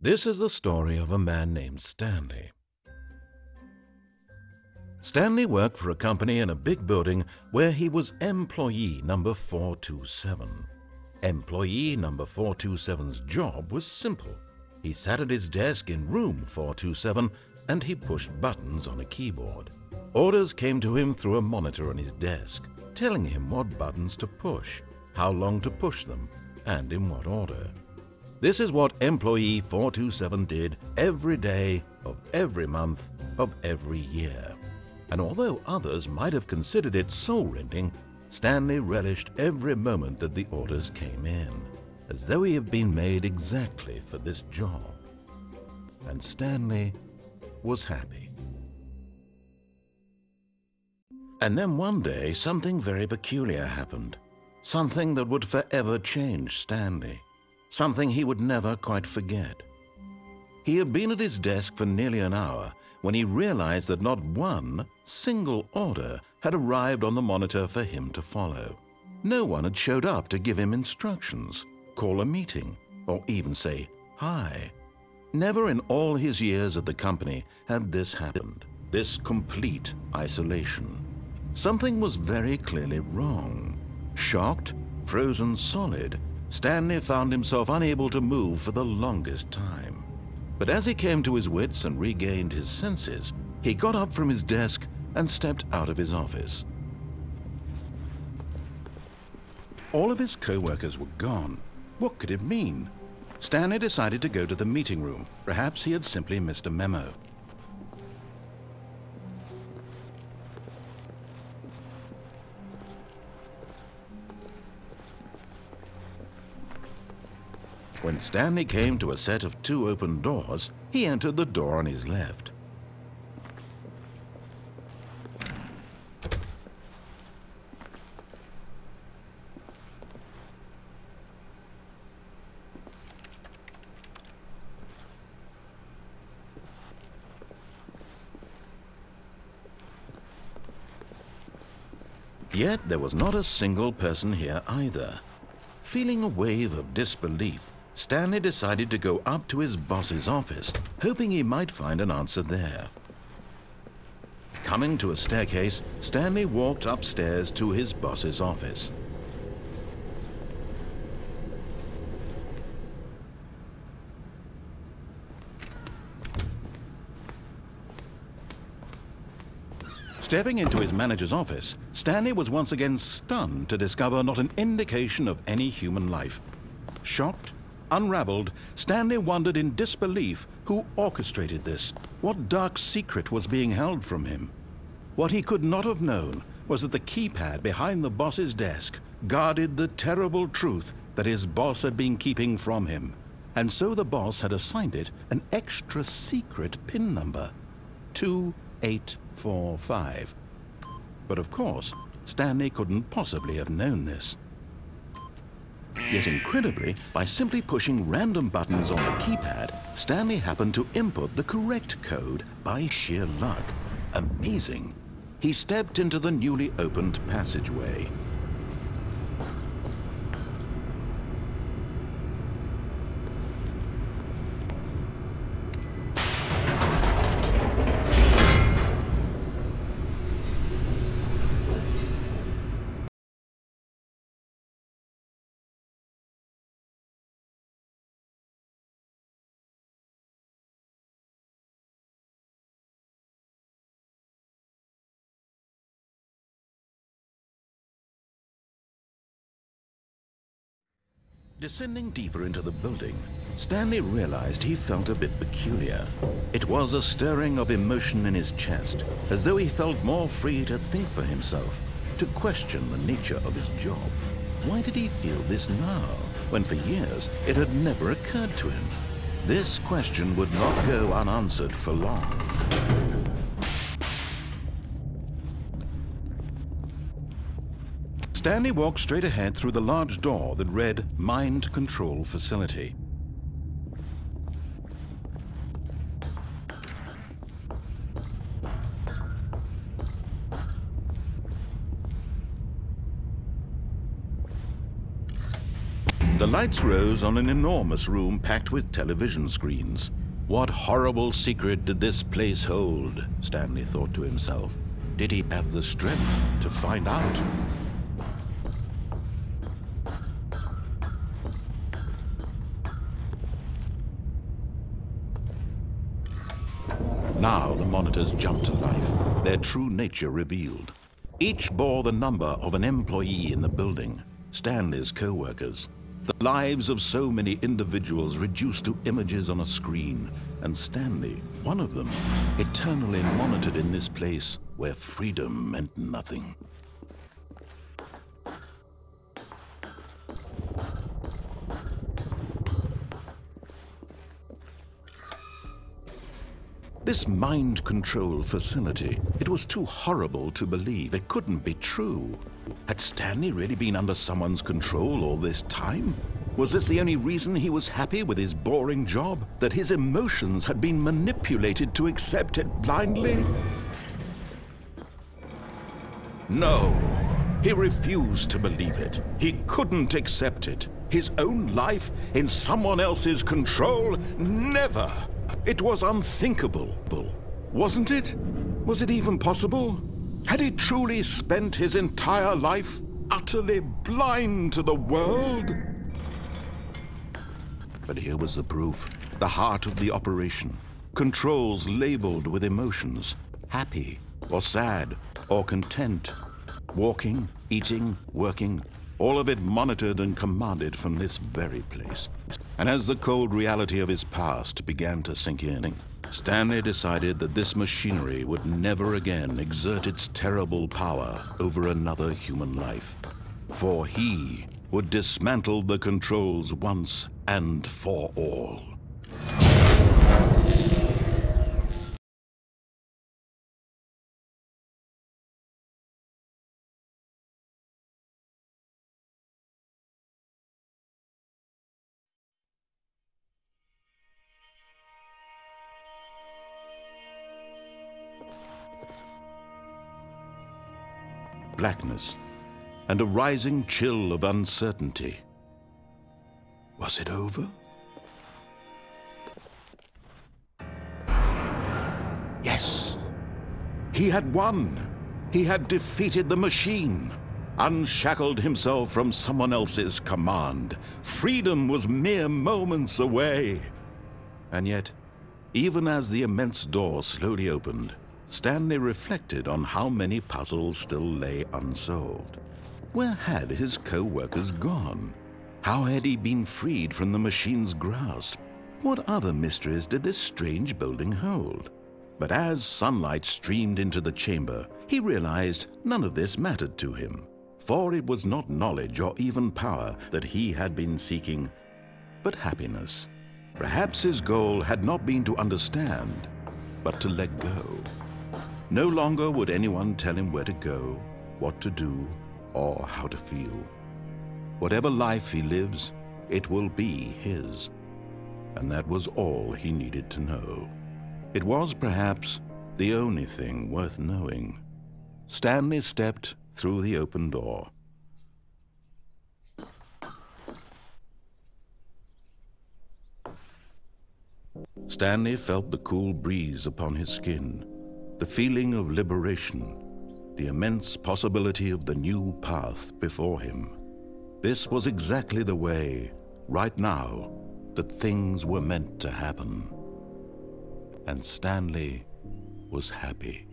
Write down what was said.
This is the story of a man named Stanley. Stanley worked for a company in a big building where he was employee number 427. Employee number 427's job was simple. He sat at his desk in room 427 and he pushed buttons on a keyboard. Orders came to him through a monitor on his desk, telling him what buttons to push, how long to push them, and in what order. This is what employee 427 did every day of every month of every year. And although others might have considered it soul-rending, Stanley relished every moment that the orders came in, as though he had been made exactly for this job. And Stanley was happy. And then one day, something very peculiar happened. Something that would forever change Stanley. Something he would never quite forget. He had been at his desk for nearly an hour when he realized that not one single order had arrived on the monitor for him to follow. No one had showed up to give him instructions, call a meeting, or even say hi. Never in all his years at the company had this happened, this complete isolation. Something was very clearly wrong. Shocked, frozen solid, Stanley found himself unable to move for the longest time. But as he came to his wits and regained his senses, he got up from his desk and stepped out of his office. All of his co-workers were gone. What could it mean? Stanley decided to go to the meeting room. Perhaps he had simply missed a memo. When Stanley came to a set of 2 open doors, he entered the door on his left. Yet there was not a single person here either. Feeling a wave of disbelief, Stanley decided to go up to his boss's office, hoping he might find an answer there. Coming to a staircase, Stanley walked upstairs to his boss's office. Stepping into his manager's office, Stanley was once again stunned to discover not an indication of any human life. Shocked, unraveled, Stanley wondered in disbelief who orchestrated this, what dark secret was being held from him. What he could not have known was that the keypad behind the boss's desk guarded the terrible truth that his boss had been keeping from him, and so the boss had assigned it an extra secret PIN number, 2845. But of course, Stanley couldn't possibly have known this. Yet incredibly, by simply pushing random buttons on the keypad, Stanley happened to input the correct code by sheer luck. Amazing. He stepped into the newly opened passageway. Descending deeper into the building, Stanley realized he felt a bit peculiar. It was a stirring of emotion in his chest, as though he felt more free to think for himself, to question the nature of his job. Why did he feel this now, when for years it had never occurred to him? This question would not go unanswered for long. Stanley walked straight ahead through the large door that read Mind Control Facility. The lights rose on an enormous room packed with television screens. What horrible secret did this place hold? Stanley thought to himself. Did he have the strength to find out? Now the monitors jumped to life, their true nature revealed. Each bore the number of an employee in the building, Stanley's co-workers. The lives of so many individuals reduced to images on a screen, and Stanley, one of them, eternally monitored in this place where freedom meant nothing. This mind control facility, it was too horrible to believe. It couldn't be true. Had Stanley really been under someone's control all this time? Was this the only reason he was happy with his boring job? That his emotions had been manipulated to accept it blindly? No, he refused to believe it. He couldn't accept it. His own life in someone else's control? Never! It was unthinkable, wasn't it? Was it even possible? Had he truly spent his entire life utterly blind to the world? But here was the proof, the heart of the operation. Controls labeled with emotions, happy or sad or content. Walking, eating, working, all of it monitored and commanded from this very place. And as the cold reality of his past began to sink in, Stanley decided that this machinery would never again exert its terrible power over another human life. For he would dismantle the controls once and for all. Blackness and a rising chill of uncertainty. Was it over? Yes. He had won. He had defeated the machine, unshackled himself from someone else's command. Freedom was mere moments away. And yet, even as the immense door slowly opened, Stanley reflected on how many puzzles still lay unsolved. Where had his co-workers gone? How had he been freed from the machine's grasp? What other mysteries did this strange building hold? But as sunlight streamed into the chamber, he realized none of this mattered to him, for it was not knowledge or even power that he had been seeking, but happiness. Perhaps his goal had not been to understand, but to let go. No longer would anyone tell him where to go, what to do, or how to feel. Whatever life he lives, it will be his. And that was all he needed to know. It was perhaps the only thing worth knowing. Stanley stepped through the open door. Stanley felt the cool breeze upon his skin, the feeling of liberation, the immense possibility of the new path before him. This was exactly the way, right now, that things were meant to happen. And Stanley was happy.